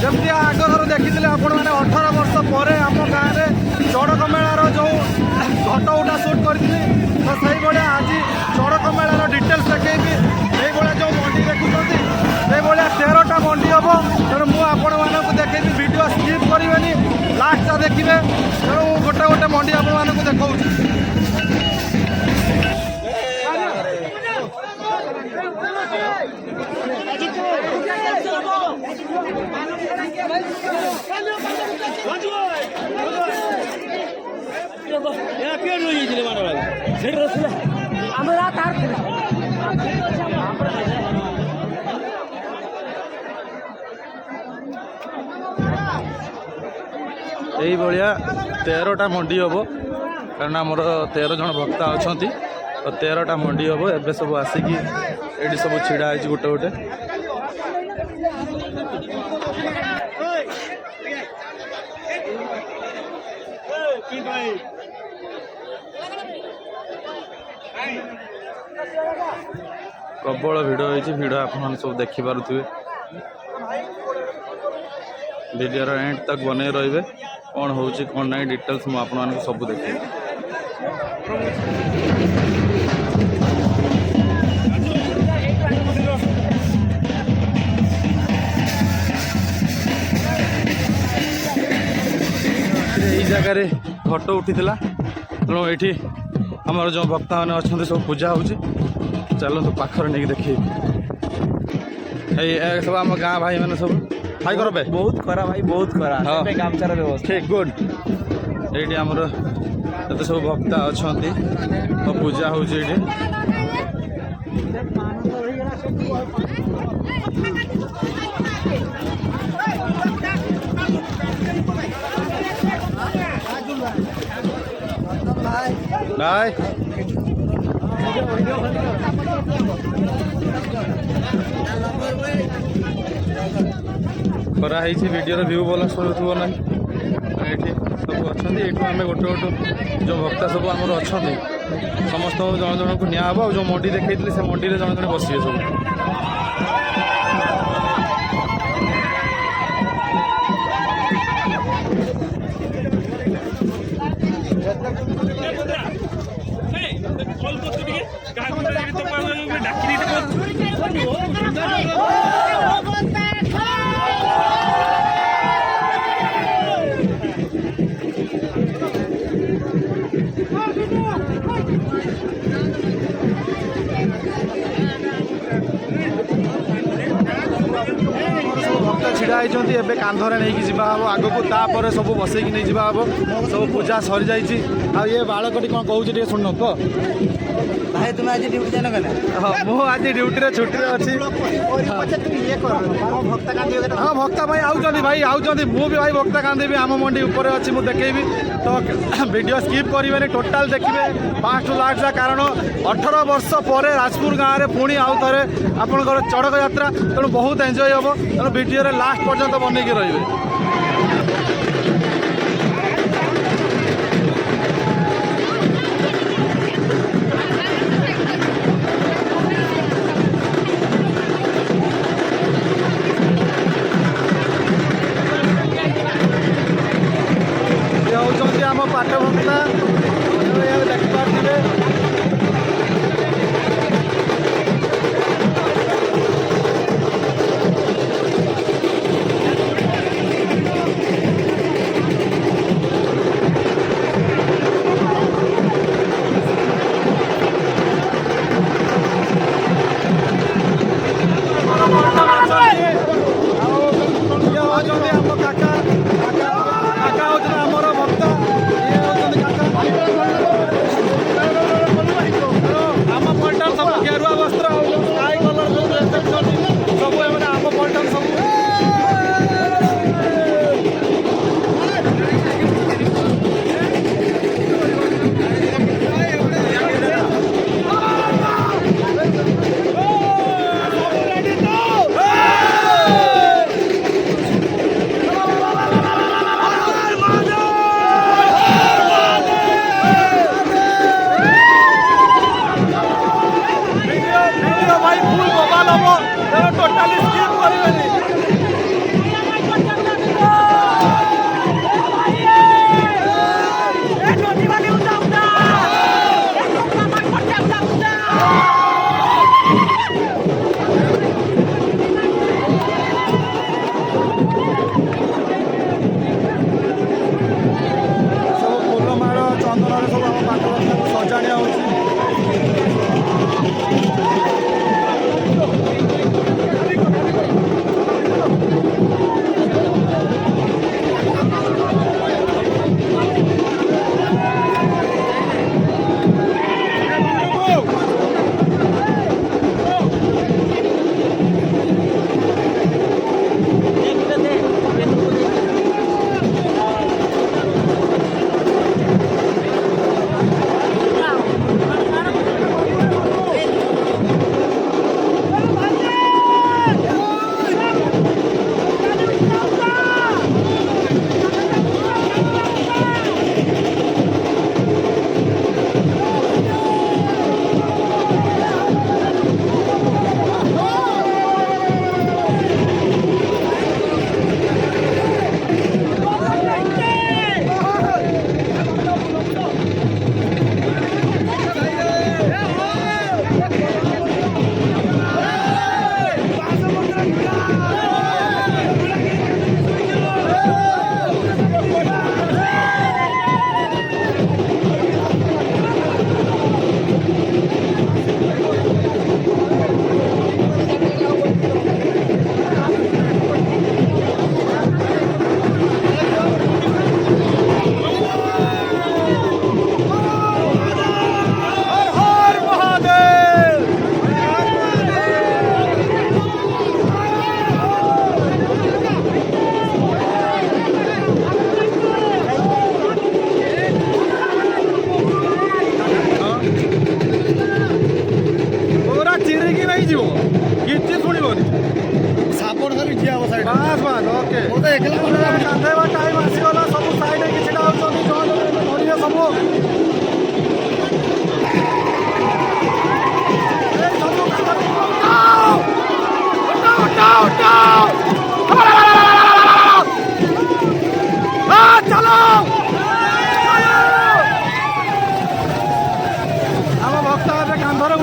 जमी आगर देखी आपण मैंने 18 वर्ष पर आम गाँव में चड़क मेलार जो घट उठा सुट करी तो सही भाया आज चड़क मेलार डिटेल्स देखी ये जो मंडी देखुं से 13टा मंडी हम तेणु मुझे देखी वीडियो स्किप करेंगे लास्ट देखिए तेणु गोटे गोटे मंडी आपको देखा यही भाया 13टा मंडी हम कारण आमर 13 जन भक्ता अच्छा तो 13टा मंडी हम एवं सब आसिकी ये सब छिड़ा गोटे गोटे प्रबल भिड़ होती भिड़ आप सब देखिपे वीडियो एंड तक बने रे कौन हो कौन ना डिटेल्स मुझे सब देखिए यही जगार घट उठी तेणु ये आमर जो भक्ता मैंने अच्छा सब पूजा हो चलते पाखर नहीं देखिए सब आम गाँ भाई मैंने सब हाई कर बहुत खरा भाई बहुत खरा हाँ गामचार व्यवस्था ठीक गुड ये आमर ये सब भक्ता अच्छा तो पूजा हो बाय कराई वीडियो व्यू भल शुभ ना ये सब अच्छा आम गोटे गोटे जो भक्ता सब आम अच्छा समस्त जन जन को निब जो मंडी देखी से मंडी में जन जन बसिए सब छिड़ा होती कांधरे नहीं जावा हम आग को तापर सब बसैक नहीं जावा हम सब पूजा सरी जा ये बालकटी कौन कहूँ शुण कह भाई तुम आज ड्यूटी जान गले हाँ मुझे ड्यूटी छुट्टी अच्छी हाँ भक्ता भाई आउट भाई आउट मुझे भाई भक्ता कांदी आम मंडी उपर अच्छी मुझे देखेबी तो वीडियो स्किप करेंगे टोटाल देखिए फास्ट टू लास्ट कारण 18 वर्ष पर राजपुर गाँव में पुणी आउ थे आपंकर चड़क यात्रा तेणु बहुत एंजॉय हम तेणु वीडियो लास्ट पर्यंत बनईकी रही आम पाठ भक्ता देखिपारे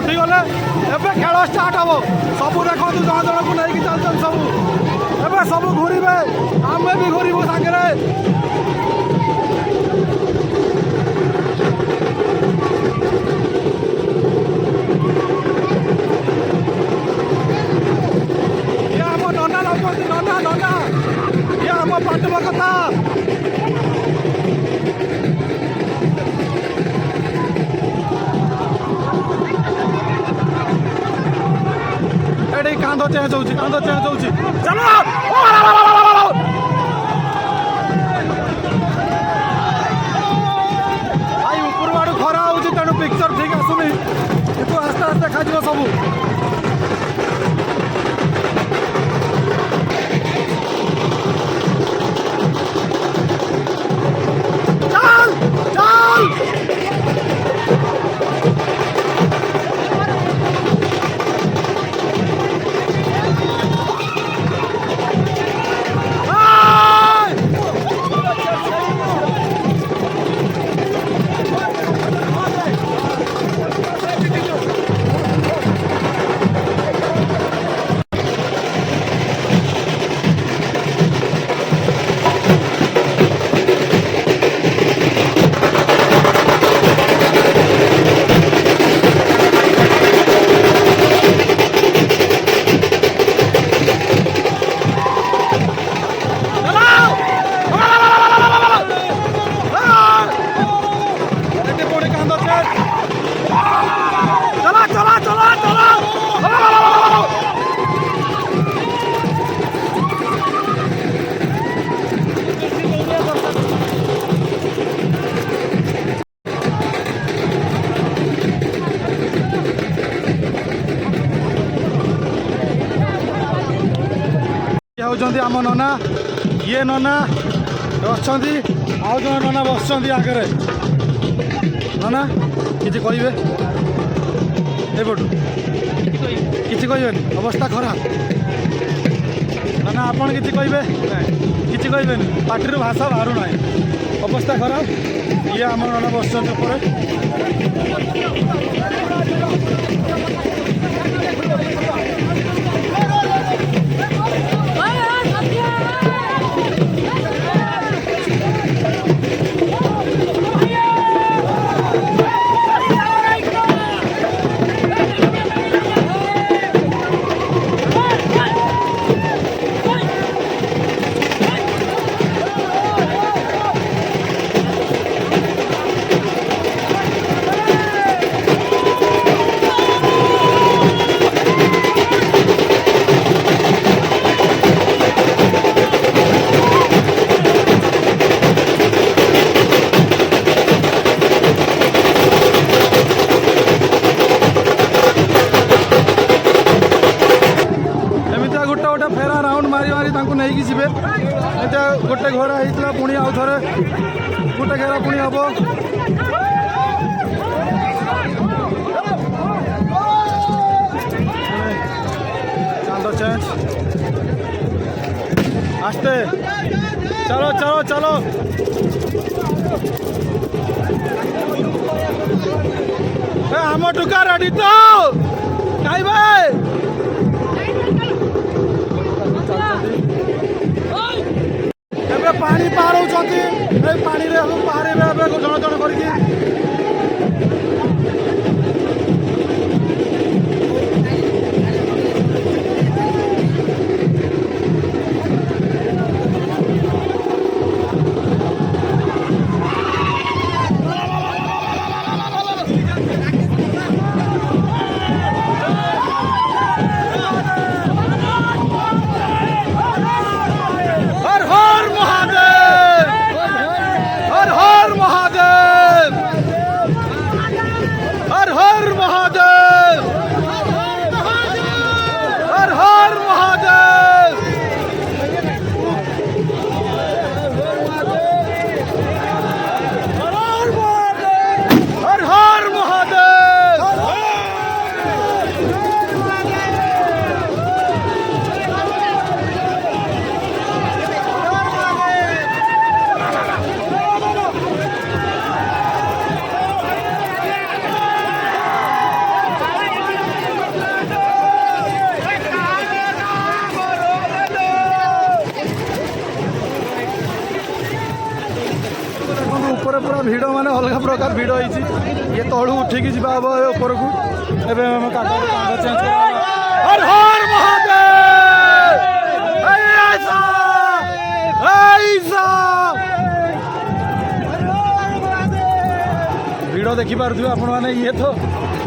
ଉଠିଗଲେ ଏବେ ଖେଳ ଷ୍ଟାର୍ଟ ହବ। ସବୁ ଦେଖନ୍ତୁ ଜଣ ଜଣକୁ ନେଇକି ଚାଲୁଛନ୍ତି ସବୁ। ଏବେ ସବୁ ଘୁରିବେ, ଆମେ ବି ଘୁରିବୁ ସାଙ୍ଗରେ। ଇଏ ଆମ ନନା ଲାଗୁଛନ୍ତି, ନନା ନନା ଇଏ ଆମ ପାଟୁବ କଥା। ଏଠି କାନ୍ଧ ଚେଞ୍ଜ ହଉଛି, କାନ୍ଧ ଚେଞ୍ଜ ହଉଛି। ଚାଲ ଭାଇ ଉପରୁ ଆଡୁ ଖରା ହଉଛି, ତେଣୁ ପିକ୍ଚର ଠିକ ଆସୁନି, କିନ୍ତୁ ଆସ୍ତେ ଆସ୍ତେ ଦେଖାଯିବ ସବୁ। ଚାଲ ଚାଲ ହେଉଛନ୍ତି ଆମ ନନା। ଇଏ ନନା ଅଛନ୍ତି, ଆଉ ଜଣେ ନନା ବସିଛନ୍ତି ଆଗରେ। ନନା କିଛି କହିବେ? ଏପଟୁ କିଛି କହିବେନି, ଅବସ୍ଥା ଖରାପ। ନନା ଆପଣ କିଛି କହିବେ? କିଛି କହିବେନି, ପାଟିରୁ ଭାଷା ବାହାରୁନାହିଁ, ଅବସ୍ଥା ଖରାପ। ଇଏ ଆମ ନନା ବସିଛନ୍ତି ଉପରେ। ଫେରା ରାଉଣ୍ଡ ମାରି ମାରି ତାଙ୍କୁ ନେଇକି ଯିବେ। ଏଟା ଗୋଟେ ଘୋରା ହେଇଥିଲା, ପୁଣି ଆଉ ଥରେ ଗୋଟେ ଘେରା ପୁଣି ହବ। ଚାନ୍ଦ ଚେଞ୍ଜ ଆସ୍ତେ, ଚାलो ଚାलो ଚାलो। ଆମ ଟୁକା ରେଡି ତ ଖାଇବେ? ଏବେ ପାଣି ପାର ହଉଛନ୍ତି, ଏଇ ପାଣିରେ ପାହାରିବେ ଏବେ ଜଣ ଜଣ କରିକି। हर हर महादेव, हर हर ভিড় মানে অলগা প্রকার ভিড় হয়েছি ইয়ে তলু উঠিকি যা হব উপরকু এবে আমি কাকা কাগজ চেঞ্জ হর হর মহাদেব এইসা এইসা ভিড় ଦେଖିପାରୁଥିବେ ଆପଣମାନେ ଇଏ ତ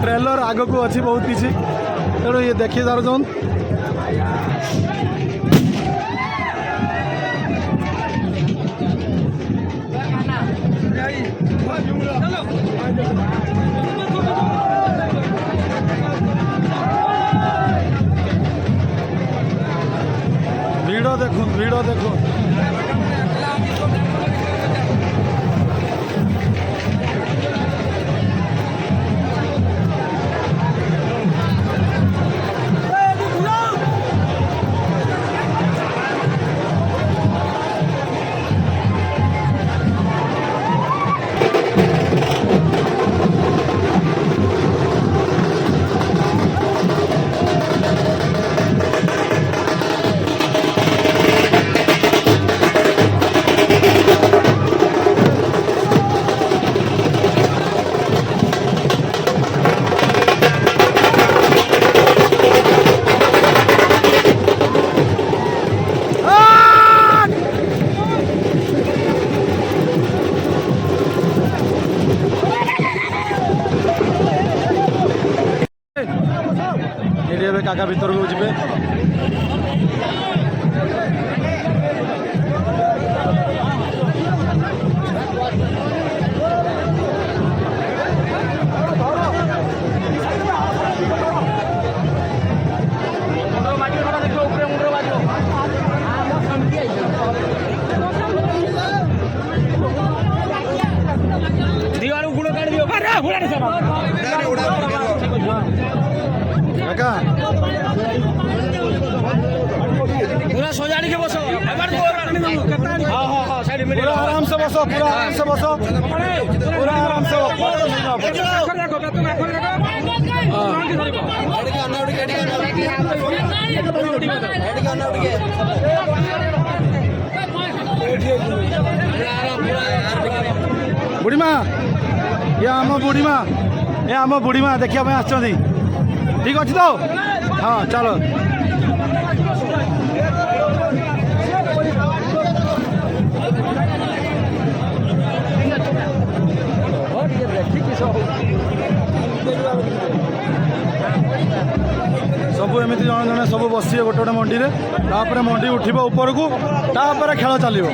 ଟ୍ରେଲର ଆଗକୁ ଅଛି ବହୁତ କିଛି ତେଣୁ ଇଏ ଦେଖି ପାରୁଛନ୍ ଭିଡ଼ ଦେଖୁନ୍ ଭିଡ଼ ଦେଖୁନ୍ ଏଠି ଏବେ କାକା ଭିତରକୁ ଯିବେ काका पूरा सोजाड़ी के बसो पूरा आराम से बसो पूरा आराम से बसो पूरा आराम से बुढ़ीमा ये आम बुढ़ीमा ये आम बुढ़ीमा देखा आसछन्ती ठीक अच्छी तो हाँ चलो सब एमती जन जन सब बस गोटे गोटे मंडी में मंडी उठब ऊपर को खेल चलो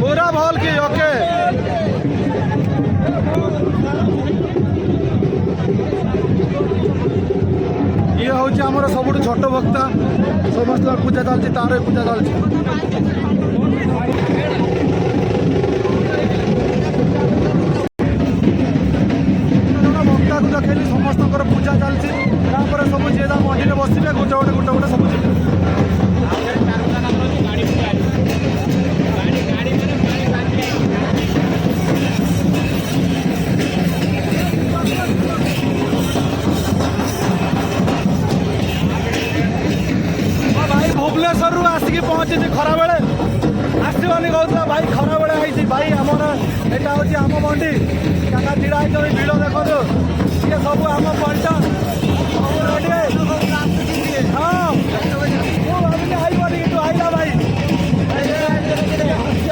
पूरा भल की ओके ये हूँ आमर सब छोट भक्ता समस्त पूजा चलती तार पूजा चलती भक्ता को देखली समस्त पूजा चलती सब जी मंडी में बसवे गोटे गोटे गोटे गोटे सब भुवनेश्वर आसिक पहुँची खरा बेले आसवानी कहता भाई खरा बेले आई भाई आमर यहाँ हूँ आम मंडी काका ढिड़ा होती भिड़ देखो ये सब आम पंचा हाँ भाई आईबनी कि आईला भाई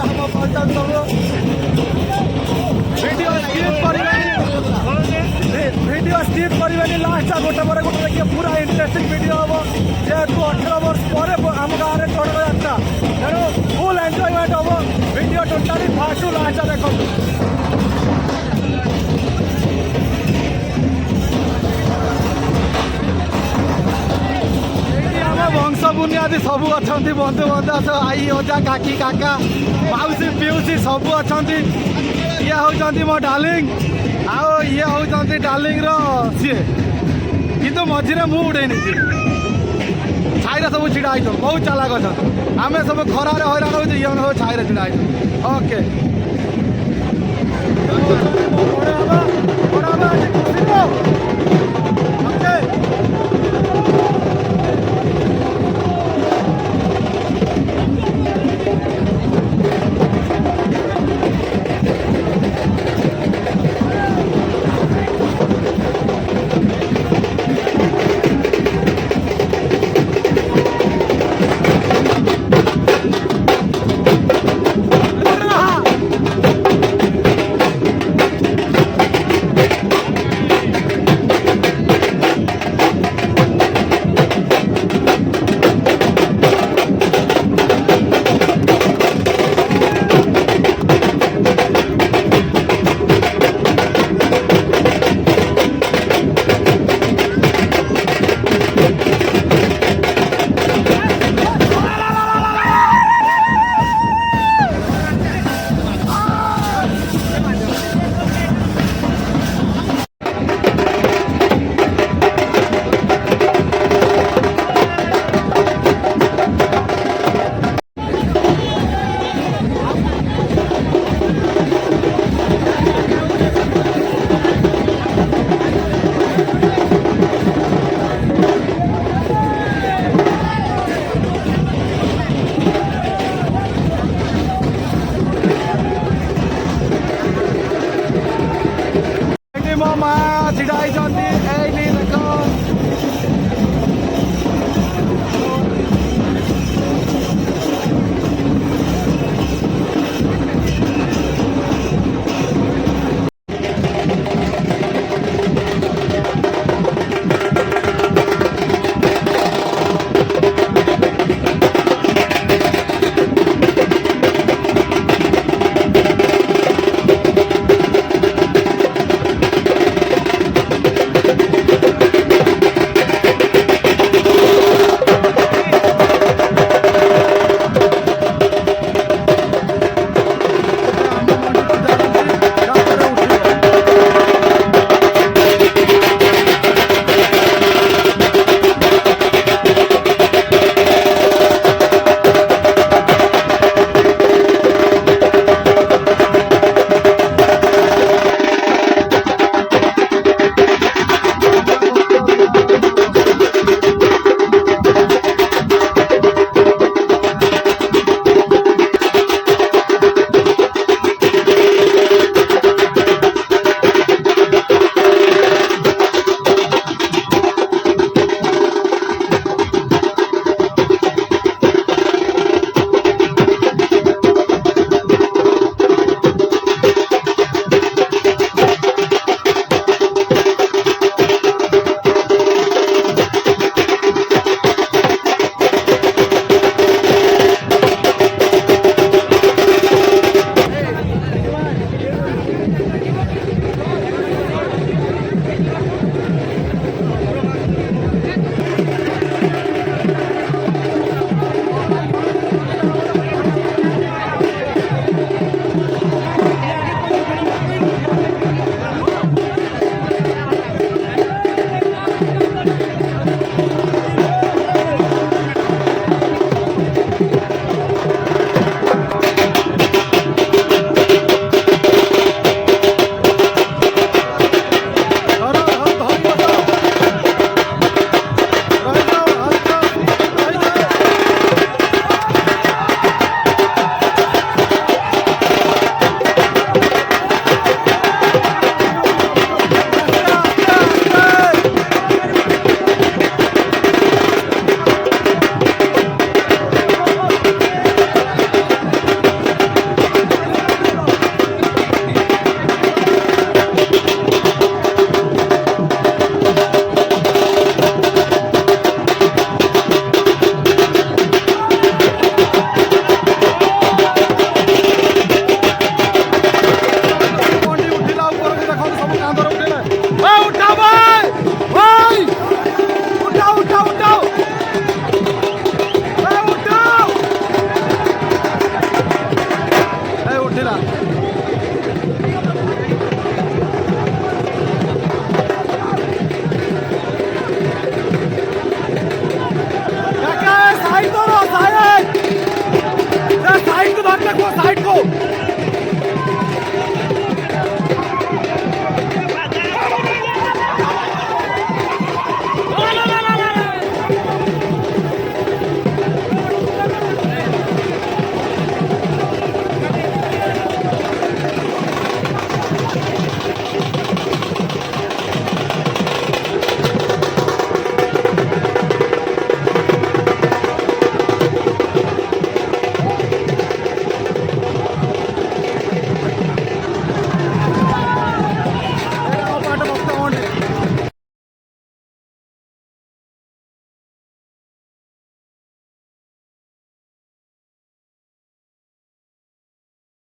आम पंचा सब वीडियो स्किप करेंगे लास्ट गोटे पर गोटे देखिए पूरा इंटरेस्टिंग वीडियो हम जेहेतु 18 वर्ष पर आम गाँव में चढ़ यात्रा तेणु फुल एंजॉयमेंट हम video totally fast to last देखो बुनियादी सब अच्छा बंधु बांधव आई अजा काकी काका माउसी पिउसी सब अच्छा ये हूँ मो डार्लिंग आओ ये हूँ डार्लिंग सी कितु मझे मु उड़े नहीं छाई सब छिड़ा हो बहुत चालाक अच्छा आम सब खरार हईराण हो ये सब छाई छिड़ा ओके बड़ा बड़ा आज खुशी